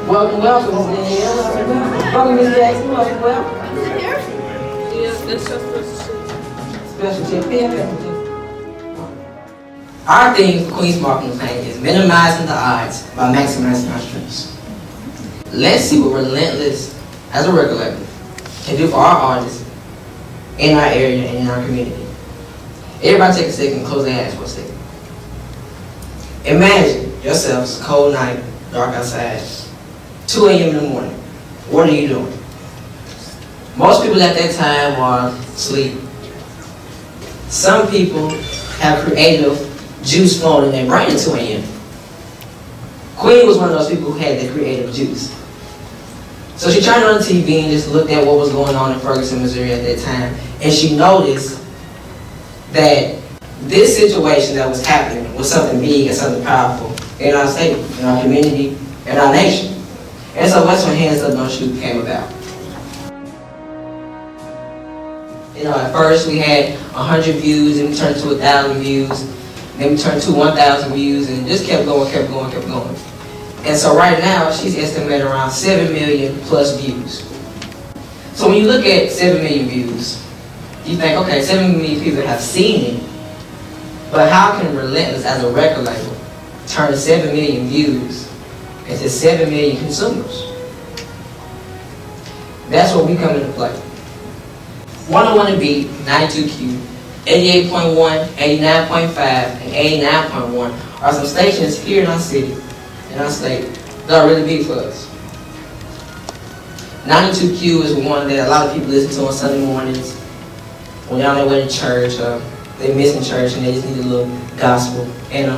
Welcome, welcome, Ms. Danielle. Welcome, Ms. Jackson. Welcome, welcome. Yes, that's your Special tip. Our theme for Queen's marketing plan is minimizing the odds by maximizing our strengths. Let's see what Relentless, as a record label, can do for our artists in our area and in our community. Everybody take a second and close their eyes for a second. Imagine yourselves, cold night, dark outside, 2 a.m. in the morning. What are you doing? Most people at that time are asleep. Some people have creative juice flowing in their brain at 2 a.m. Queen was one of those people who had the creative juice. So she turned on the TV and just looked at what was going on in Ferguson, Missouri at that time, and she noticed that this situation that was happening was something big and something powerful in our state, in our community, in our nation. And so that's when Hands Up No Shoot came about. You know, at first we had 100 views, and we turned to 1,000 views, then we turned to 1,000 views, and just kept going, kept going, kept going. And so right now, she's estimated around 7 million plus views. So when you look at 7 million views, you think, okay, 7 million people have seen it, but how can Relentless as a record label turn 7 million views into 7 million consumers? That's where we come into play. 101 The Beat, 92Q, 88.1, 89.5, and 89.1 are some stations here in our city, in our state, that are really big for us. 92Q is one that a lot of people listen to on Sunday mornings when they're on their way to church, they're missing church and they just need a little gospel. And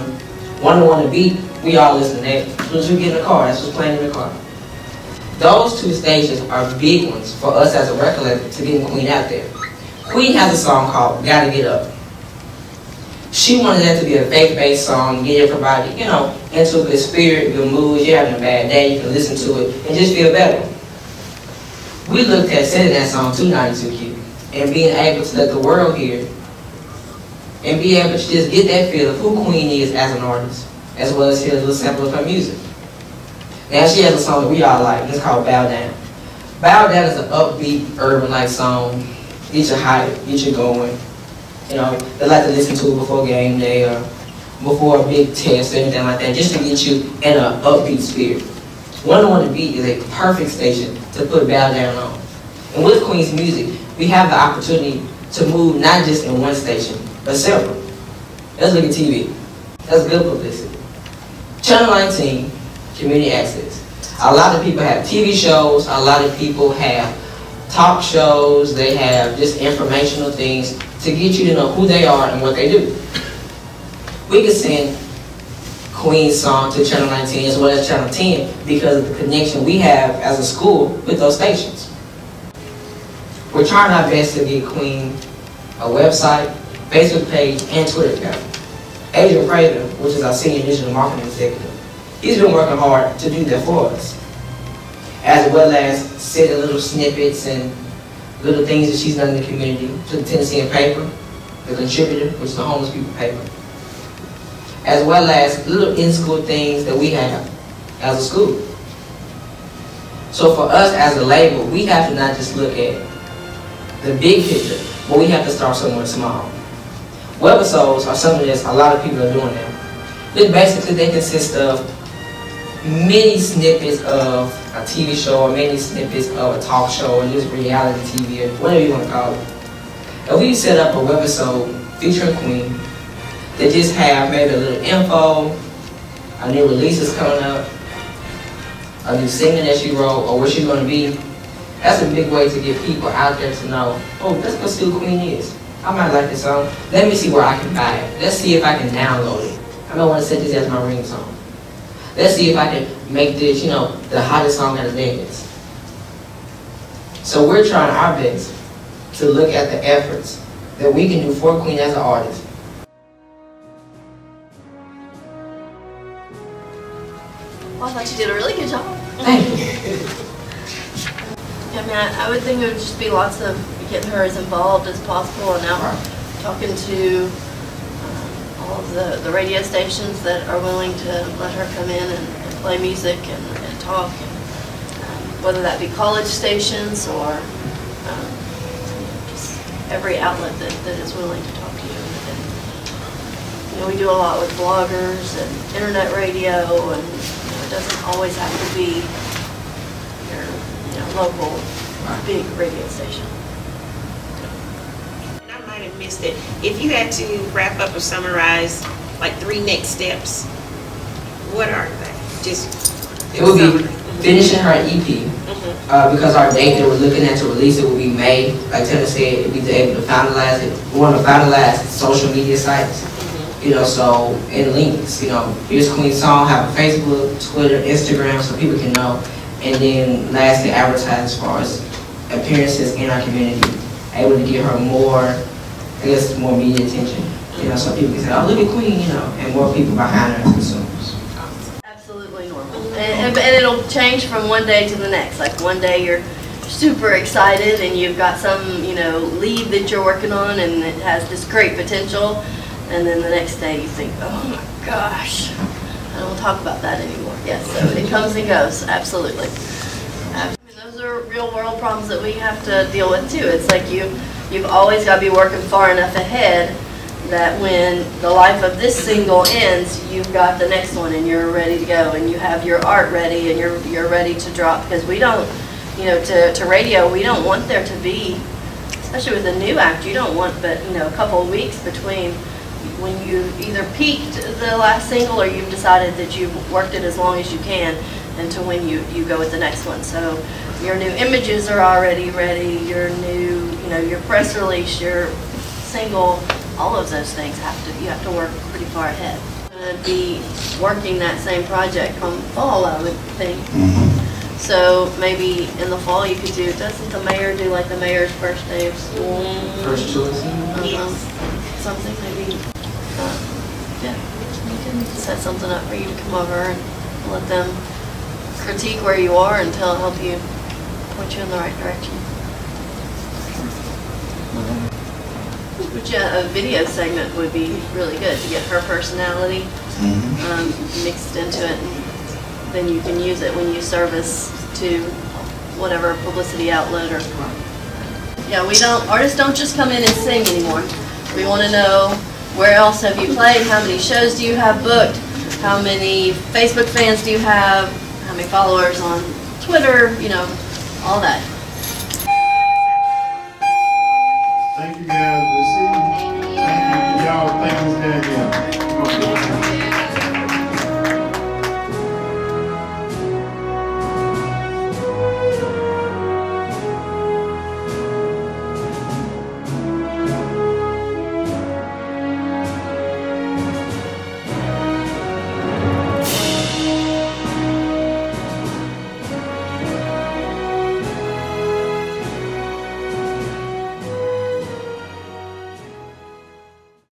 101 The Beat, we all listen to that. As soon as we get in the car, that's what's playing in the car. Those two stations are big ones for us as a record label to get Queen out there. Queen has a song called Gotta Get Up. She wanted that to be a faith-based song, get everybody, you know, into a good spirit, good mood. You're having a bad day, you can listen to it and just feel better. We looked at sending that song to 92Q and being able to let the world hear it and be able to just get that feel of who Queen is as an artist, as well as hear a little sample of her music. Now she has a song that we all like, and it's called Bow Down. Bow Down is an upbeat, urban-like song. Get you hyped, get you going. You know, they like to listen to it before game day or before a big test or anything like that, just to get you in an upbeat spirit. 101 The Beat is a perfect station to put Bow Down on. And with Queen's music, we have the opportunity to move not just in one station, but several. Let's look at TV. That's good publicity. Channel 19, community access. A lot of people have TV shows, a lot of people have talk shows, they have just informational things to get you to know who they are and what they do. We can send Queen's song to Channel 19 as well as Channel 10 because of the connection we have as a school with those stations. We're trying our best to get Queen a website, Facebook page, and Twitter account. Adrian Prater, which is our senior digital marketing executive, he's been working hard to do that for us, as well as sending little snippets and little things that she's done in the community to the Tennessean paper, the Contributor, which is the homeless people paper, as well as little in-school things that we have as a school. So for us as a label, we have to not just look at the big picture, but we have to start somewhere small. Webisodes are something that a lot of people are doing now. But basically they consist of many snippets of a TV show or many snippets of a talk show or just reality TV or whatever you want to call it. And we set up a webisode featuring Queen that just have maybe a little info, a new release is coming up, a new single that she wrote or where she's going to be. That's a big way to get people out there to know, oh, let's go see who Queen is. I might like this song. Let me see where I can buy it. Let's see if I can download it. I might want to set this as my ringtone. Let's see if I can make this, you know, the hottest song at a dance. So we're trying our best to look at the efforts that we can do for Queen as an artist. Well, I thought you did a really good job. Thank you. I mean, I would think it would just be lots of getting her as involved as possible and out talking to all all of the radio stations that are willing to let her come in and play music and talk, and whether that be college stations or just every outlet that is willing to talk to you. And, you know, we do a lot with bloggers and internet radio, and it doesn't always have to be your local big radio station. And I might have missed it. If you had to wrap up or summarize like 3 next steps, what are they? It would be finishing her EP, because our date that we're looking at to release it will be May. Like Taylor said, we'll be able to finalize it. We want to finalize social media sites, you know, so, and links, you know, here's Queen's song, have a Facebook, Twitter, Instagram, so people can know. And then lastly, advertise as far as appearances in our community, able to give her more, I guess, more media attention, you know, so people can say, oh, look at Queen, you know, and more people behind her as consumers. Absolutely normal. And it'll change from one day to the next. Like one day you're super excited and you've got some, you know, lead that you're working on and it has this great potential. And then the next day you think, oh my gosh, I don't talk about that anymore. Yes, so it comes and goes, absolutely. I mean, those are real world problems that we have to deal with too. It's like you've always got to be working far enough ahead that when the life of this single ends, you've got the next one and you're ready to go and you have your art ready and you're ready to drop, because we don't, you know, to radio, we don't want there to be, especially with a new act, you don't want but, you know, a couple of weeks between when you either peaked the last single or you've decided that you've worked it as long as you can until when you go with the next one. So your new images are already ready, your new, you know, your press release, your single, all of those things you have to work pretty far ahead. I'm going to be working that same project come fall, I would think. So maybe in the fall you could do, doesn't the mayor do like the mayor's first day of school? First choice? Something maybe. Yeah, you can set something up for you to come over and let them critique where you are and help you point you in the right direction. Which a video segment would be really good to get her personality mixed into it, and then you can use it when you service to whatever publicity outlet or. Yeah, artists don't just come in and sing anymore. We want to know where else have you played, how many shows do you have booked, how many Facebook fans do you have, how many followers on Twitter, you know, all that. Thank you guys for listening. Thank you. Y'all, thank you, Miss Danielle.